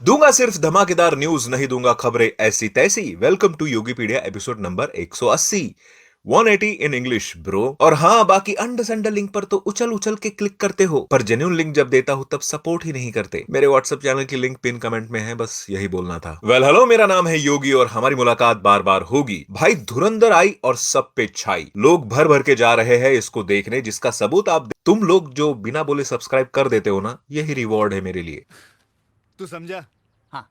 दूंगा सिर्फ धमाकेदार न्यूज, नहीं दूंगा खबरें ऐसी तैसी। Welcome to Yogipedia episode number 180, 180 in English bro. और हाँ, बाकी अंड संड लिंक पर तो उछल उछल के क्लिक करते हो, पर जेन्युइन लिंक जब देता हूं तब सपोर्ट ही नहीं करते। मेरे व्हाट्सएप चैनल की लिंक पिन कमेंट में है, बस यही बोलना था। हेलो, मेरा नाम है योगी और हमारी मुलाकात बार बार होगी। भाई धुरंधर आई और सब पे छाई, लोग भर भर के जा रहे हैं इसको देखने, जिसका सबूत तुम लोग जो बिना बोले सब्सक्राइब कर देते हो ना, यही रिवॉर्ड है मेरे लिए। तू समझा? हाँ।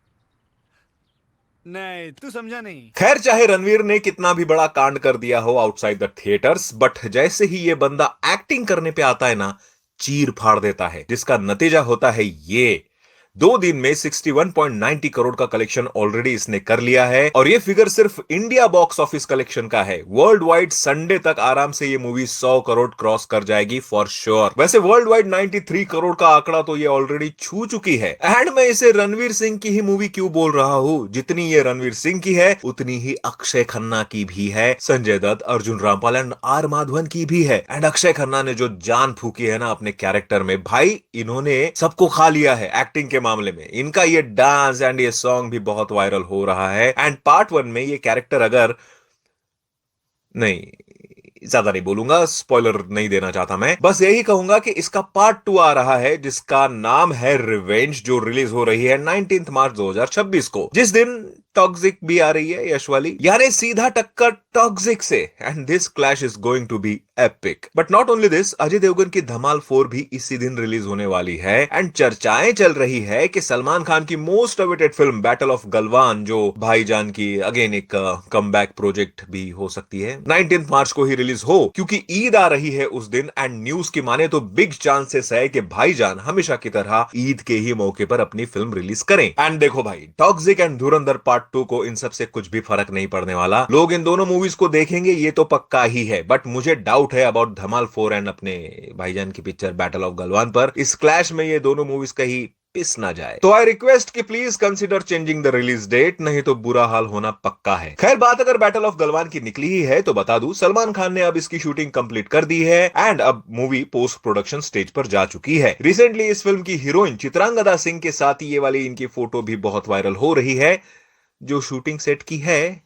नहीं, तू समझा नहीं। खैर, चाहे रणवीर ने कितना भी बड़ा कांड कर दिया हो आउटसाइड द थिएटर्स, बट जैसे ही ये बंदा एक्टिंग करने पे आता है ना, चीर फाड़ देता है, जिसका नतीजा होता है ये। 2 दिन में 61.90 करोड़ का कलेक्शन ऑलरेडी इसने कर लिया है, और ये फिगर सिर्फ इंडिया बॉक्स ऑफिस कलेक्शन का है। वर्ल्ड वाइड संडे तक आराम से ये मूवी 100 करोड़ क्रॉस कर जाएगी फॉर श्योर। वैसे वर्ल्ड वाइड 93 करोड़ का आंकड़ा तो ये ऑलरेडी छू चुकी है। एंड मैं इसे रणवीर सिंह की ही मूवी क्यों बोल रहा हूं? जितनी ये रणवीर सिंह की है उतनी ही अक्षय खन्ना की भी है, संजय दत्त, अर्जुन रामपाल एंड आर माधवन की भी है। एंड अक्षय खन्ना ने जो जान फूकी है ना अपने कैरेक्टर में, भाई इन्होंने सबको खा लिया है एक्टिंग के मामले में। इनका ये डांस एंड ये सॉन्ग भी बहुत वायरल हो रहा है। एंड पार्ट 1 में ये कैरेक्टर, अगर नहीं, ज्यादा नहीं बोलूंगा, स्पॉइलर नहीं देना चाहता मैं, बस यही कहूंगा कि इसका पार्ट 2 आ रहा है जिसका नाम है रिवेंज, जो रिलीज हो रही है 19 मार्च 2026 को, जिस दिन टॉक्सिक भी आ रही है, यश वाली, यानी सीधा टक्कर टॉक्सिक से। And this clash is going to be epic. But not only this, Ajay Devgan की धमाल 4 भी इसी दिन रिलीज होने वाली है। एंड चर्चाएं चल रही है कि सलमान खान की most awaited film battle of Galwan, जो भाईजान की अगेन एक कमबैक प्रोजेक्ट भी हो सकती है, 19 मार्च को ही रिलीज हो, क्योंकि ईद आ रही है उस दिन। एंड न्यूज की माने तो बिग चांसेस है कि भाईजान हमेशा की तरह ईद के ही मौके पर अपनी फिल्म रिलीज करें। एंड देखो भाई, टॉक्सिक एंड धुरंधर पार्ट 2 को इन सब से कुछ भी फर्क नहीं पड़ने वाला। लोग इन दोनों मूवीज को देखेंगे, ये तो पक्का ही है। बट मुझे डाउट है अबाउट धमाल 4 एंड अपने भाईजान की पिक्चर बैटल ऑफ गलवान पर। इस क्लैश में ये दोनों मूवीज कहीं पिस ना जाए। तो आई रिक्वेस्ट कि please consider changing the release date, नहीं तो बुरा हाल होना पक्का है। खैर, बात अगर बैटल ऑफ गलवान की निकली ही है तो बता दूं, सलमान खान ने अब इसकी शूटिंग कंप्लीट कर दी है एंड अब मूवी पोस्ट प्रोडक्शन स्टेज पर जा चुकी है। रिसेंटली इस फिल्म की हीरोइन चित्रांगदा सिंह के साथ ये वाली इनकी फोटो भी बहुत वायरल हो रही है, जो शूटिंग सेट की है।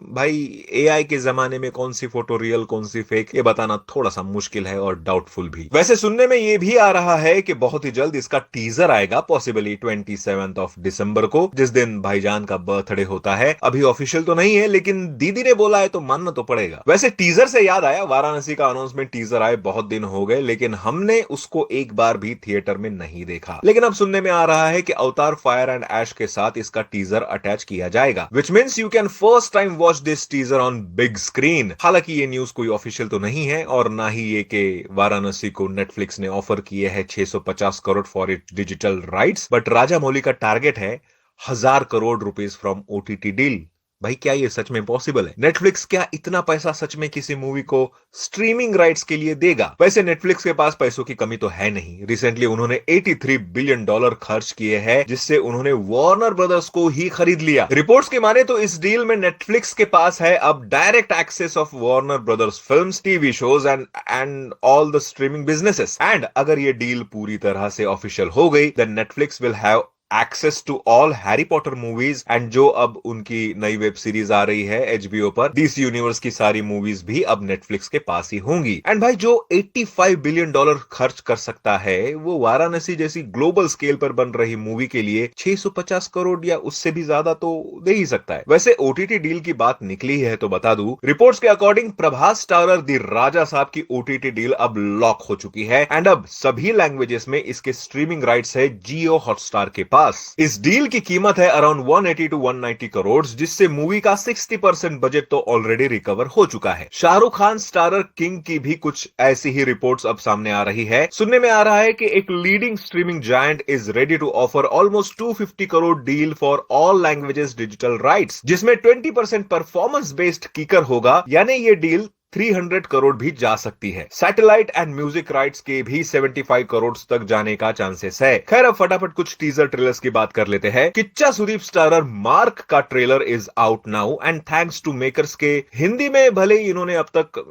भाई एआई के जमाने में कौन सी फोटो रियल कौन सी फेक, ये बताना थोड़ा सा मुश्किल है और डाउटफुल भी। वैसे सुनने में ये भी आ रहा है कि बहुत ही जल्द इसका टीजर आएगा, पॉसिबली 27 ऑफ दिसंबर को, जिस दिन भाईजान का बर्थडे होता है। अभी ऑफिशियल तो नहीं है, लेकिन दीदी ने बोला है तो मानना तो पड़ेगा। वैसे टीजर से याद आया, वाराणसी का अनाउंसमेंट टीजर आए बहुत दिन हो गए, लेकिन हमने उसको एक बार भी थिएटर में नहीं देखा। लेकिन अब सुनने में आ रहा है कि अवतार फायर एंड ऐश के साथ इसका टीजर अटैच किया जाएगा, which means you can first time watch this teaser on big screen. हालांकि ये न्यूज कोई ऑफिशियल तो नहीं है, और ना ही ये कि वाराणसी को नेटफ्लिक्स ने ऑफर किए हैं 650 crore for it digital rights, but Rajamouli का टारगेट है 1000 crore rupees from OTT deal. भाई क्या ये सच में पॉसिबल है? नेटफ्लिक्स क्या इतना पैसा सच में किसी मूवी को स्ट्रीमिंग राइट्स के लिए देगा? वैसे नेटफ्लिक्स के पास पैसों की कमी तो है नहीं। रिसेंटली उन्होंने $83 बिलियन खर्च किए हैं, जिससे उन्होंने वार्नर ब्रदर्स को ही खरीद लिया। रिपोर्ट्स के माने तो इस डील में नेटफ्लिक्स के पास है अब direct access of Warner Brothers films, TV shows and all the streaming businesses. And अगर ये डील पूरी तरह से ऑफिशियल हो गई, then Netflix will have access to all Harry Potter movies, and जो अब उनकी नई वेब सीरीज आ रही है एचबीओ पर, डीसी यूनिवर्स की सारी मूवीज भी अब नेटफ्लिक्स के पास ही होंगी। एंड भाई जो $85 बिलियन खर्च कर सकता है, वो वाराणसी जैसी ग्लोबल स्केल पर बन रही मूवी के लिए 650 करोड़ या उससे भी ज्यादा तो दे ही सकता है। वैसे ओटीटी डील की बात निकली है तो बता दूं, रिपोर्ट्स के अकॉर्डिंग प्रभास स्टारर दी राजा साहब की ओटीटी डील अब लॉक हो चुकी है, एंड अब सभी लैंग्वेजेस में इसके स्ट्रीमिंग राइट्स है जियो हॉटस्टार के पास। इस डील की कीमत है अराउंड 180 to 190 करोड़, जिससे मूवी का 60% बजट तो ऑलरेडी रिकवर हो चुका है। शाहरुख खान स्टारर किंग की भी कुछ ऐसी ही रिपोर्ट्स अब सामने आ रही है। सुनने में आ रहा है कि एक leading streaming giant is ready to offer almost 250 crore deal for all languages digital rights, जिसमें 20% परफॉर्मेंस बेस्ड किकर होगा, यानी ये डील 300 करोड़ भी जा सकती है। सैटेलाइट एंड म्यूजिक राइट्स के भी 75 करोड़ तक जाने का चांसेस है। खैर, अब फटाफट कुछ टीजर ट्रेलर्स की बात कर लेते हैं। किच्चा सुदीप स्टारर मार्क का trailer is out now and thanks to makers के हिंदी में भले ही इन्होंने अब तक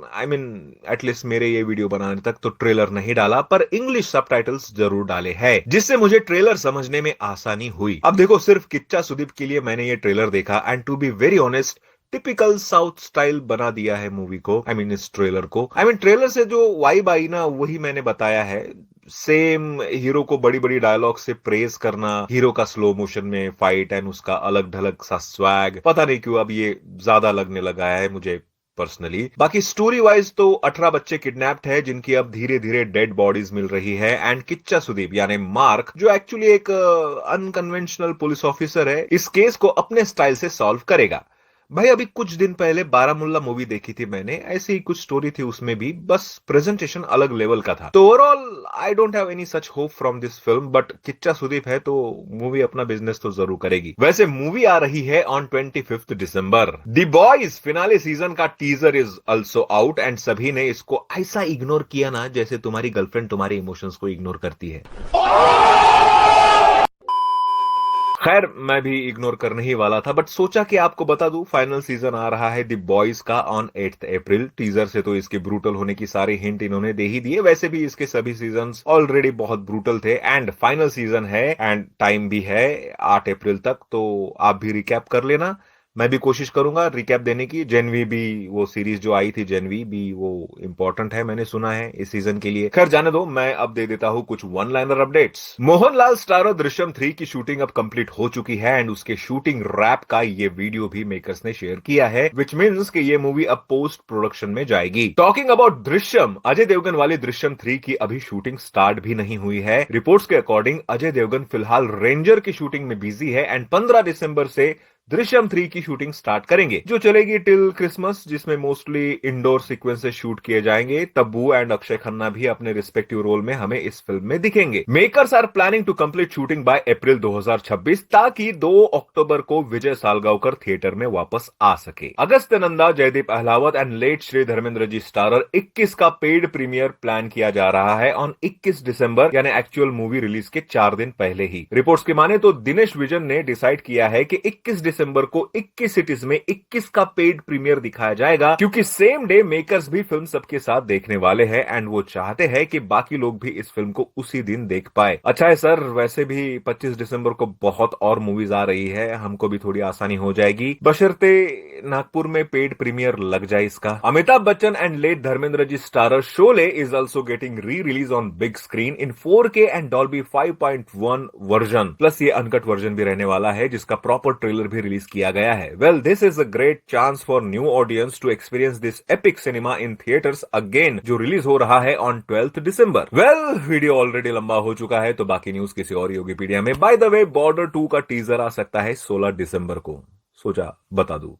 एटलीस्ट मेरे ये वीडियो बनाने तक तो ट्रेलर नहीं डाला, पर इंग्लिश सबटाइटल्स जरूर डाले हैं, जिससे मुझे ट्रेलर समझने में आसानी हुई। अब देखो, सिर्फ किच्चा सुदीप के लिए मैंने ये ट्रेलर देखा and to be very honest, typical south style बना दिया है मूवी को, इस ट्रेलर को। ट्रेलर से जो वाइब आई ना, वही मैंने बताया है। सेम हीरो को बड़ी बड़ी डायलॉग से प्रेज करना, हीरो का स्लो मोशन में फाइट एंड उसका अलग ढलग सा स्वैग, पता नहीं क्यों अब ये ज्यादा लगने लगा है मुझे पर्सनली। बाकी स्टोरी वाइज तो 18 बच्चे किडनैप्ड है जिनकी अब धीरे धीरे डेड बॉडीज मिल रही है एंड किच्चा सुदीप यानी मार्क, जो एक्चुअली एक अनकन्वेंशनल पुलिस ऑफिसर है, इस केस को अपने स्टाइल से सॉल्व करेगा। भाई, अभी कुछ दिन पहले बारामुल्ला मूवी देखी थी मैंने, ऐसी ही कुछ स्टोरी थी उसमें भी, बस प्रेजेंटेशन अलग लेवल का था। तो overall I don't have any such hope from this film, but Kiccha Sudeep है तो मूवी अपना बिजनेस तो जरूर करेगी। वैसे मूवी आ रही है on 25 December. The boys finale season का teaser is also out and सभी ने इसको ऐसा इग्नोर किया ना जैसे तुम्हारी गर्लफ्रेंड तुम्हारे इमोशंस को इग्नोर करती है। खैर, मैं भी इग्नोर करने ही वाला था, बट सोचा कि आपको बता दूं, फाइनल सीजन आ रहा है द बॉयज का ऑन 8 अप्रैल। टीजर से तो इसके ब्रूटल होने की सारी हिंट इन्होंने दे ही दिए। वैसे भी इसके सभी सीजन्स ऑलरेडी बहुत ब्रूटल थे एंड फाइनल सीजन है एंड टाइम भी है 8 अप्रैल तक, तो आप भी रिकैप कर लेना। मैं भी कोशिश करूंगा रिकैप देने की। जेनवी भी, वो सीरीज जो आई थी जेनवी भी, वो इंपॉर्टेंट है मैंने सुना है इस सीजन के लिए। खैर जाने दो, मैं अब दे देता हूं कुछ one liner updates. Mohanlal starrer Drishyam 3 की शूटिंग अब कंप्लीट हो चुकी है एंड उसके शूटिंग रैप का ये वीडियो भी मेकर्स ने शेयर किया है, विच मीन्स कि ये मूवी अब पोस्ट प्रोडक्शन में जाएगी। टॉकिंग अबाउट दृश्यम, अजय देवगन वाली दृश्यम 3 की अभी शूटिंग स्टार्ट भी नहीं हुई है। रिपोर्ट्स के अकॉर्डिंग अजय देवगन फिलहाल रेंजर की शूटिंग में बिजी है एंड 15 दिसंबर से दृश्यम 3 की शूटिंग स्टार्ट करेंगे, जो चलेगी टिल क्रिसमस, जिसमें मोस्टली इंडोर सीक्वेंसेस शूट किए जाएंगे। तब्बू एंड अक्षय खन्ना भी अपने रिस्पेक्टिव रोल में हमें इस फिल्म में दिखेंगे। Makers are planning to complete shooting by April 2026 ताकि 2 अक्टूबर को विजय सालगांवकर थिएटर में वापस आ सके। Agastya Nanda, Jaideep Ahlawat and late Shri Dharmendra ji starrer 21 का पेड प्रीमियर प्लान किया जा रहा है ऑन 21 दिसंबर, यानी एक्चुअल मूवी रिलीज के 4 दिन पहले ही। रिपोर्ट्स की माने तो दिनेश विजन ने डिसाइड किया है कि 21 दिसंबर को 21 सिटीज में 21 का पेड प्रीमियर दिखाया जाएगा, क्योंकि सेम डे मेकर्स भी फिल्म सबके साथ देखने वाले हैं एंड वो चाहते हैं कि बाकी लोग भी इस फिल्म को उसी दिन देख पाए। अच्छा है सर, वैसे भी 25 दिसंबर को बहुत और मूवीज आ रही है, हमको भी थोड़ी आसानी हो जाएगी, बशर्ते नागपुर में पेड प्रीमियर लग जाए इसका। Amitabh Bachchan and late Dharmendra ji starrer Sholay is also getting re release on big screen in 4K and Dolby 5.1 version, plus ये अनकट वर्जन भी रहने वाला है जिसका प्रॉपर ट्रेलर भी रिलीज किया गया है। Well, this is a great chance for new audience to experience this epic cinema in theatres again, जो रिलीज हो रहा है on 12 December. Well, video already लंबा हो चुका है तो बाकी न्यूज किसी और योगीपीडिया में। बाय द वे, बॉर्डर 2 का टीजर आ सकता है 16 दिसंबर को, सोचा बता दूं।